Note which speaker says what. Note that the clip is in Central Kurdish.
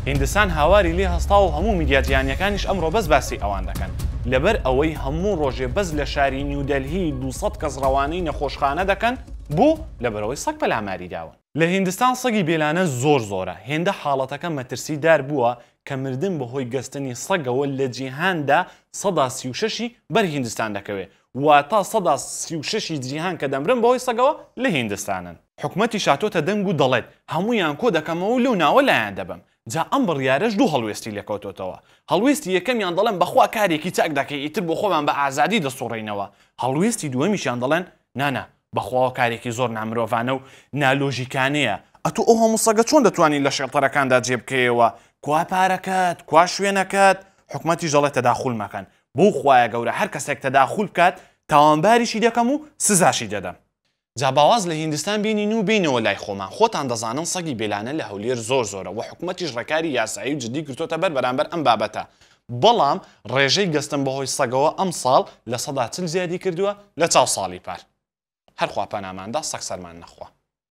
Speaker 1: هیندستان هاواری لێ هەستا و هەموو میدیاجیانیەکانیش ئەمڕۆ بەس باسی ئەوان دەکەن لەبەر ئەوەی هەموو ڕۆژێ بەس لە شاری نیودەلهی 200 کەس ڕەوانەی نەخۆشخانە دەکەن بۆ لەبەرەوەی سەگ پەلاماری داون. لە هیندستان سەگی بێلانە زۆرە هێندە حاڵەتەکە مەترسیدار بووە کە مردن بەهۆی گەستنی سەگەوە لە جیهاندا 36 بەر هیندستان دەکەوێت واتە 36 جیهان کە دەمرن بەهۆی سەگەوە لە هیندستانن. حکومەتی شاتۆتە دەنگ و دەڵێت هەمویان کۆ دەکەمەوە لەو ناوە لایەن دەبم. جا ئەم بڕیارەش دوو هەڵوێستی لەکەوتۆتەوە. هەڵوێستی یەکەمیان دەڵێن بەخوا کارێکی چاک دەکەی ئیتر بۆ خۆمان بە ئازادی دەسوڕێنەوە. هەڵوێستی دووەمیشیان دەڵێن نانە بەخواوە کارێکی زۆر نامرۆڤانە و نالۆژیکانەیە. ئەتو ئەو هەموو سەگە چۆن دەتوانین لە شێڵتەرەکاندا جێبکەیەوە؟ کوا پارەکەت، کوا شوێنەکەت؟ حکومەتیش دەڵێت تەداخول مەکەن. بۆ خوایە گەورە هەر کەسێک تەداخول بکات تاوانباریشی دەکەم و سزاشی دەدەم. جا باواز لە هیندستان بینین و بینەوە لای خۆمان خۆتان دەزانن سەگی بێلانە لە هەولێر زۆرە و حکومەتیش ڕێکاری یاسایی و جدی کردوتە بەرامبەر ئەم بابەتە. بەڵام ڕێژەی گەستن بەهۆی سەگەوە ئەم ساڵ لە 140 زیادی کردووە لە چاو ساڵی پار. هەر خوا پەناماندا سەگ سەرمان نەخوا.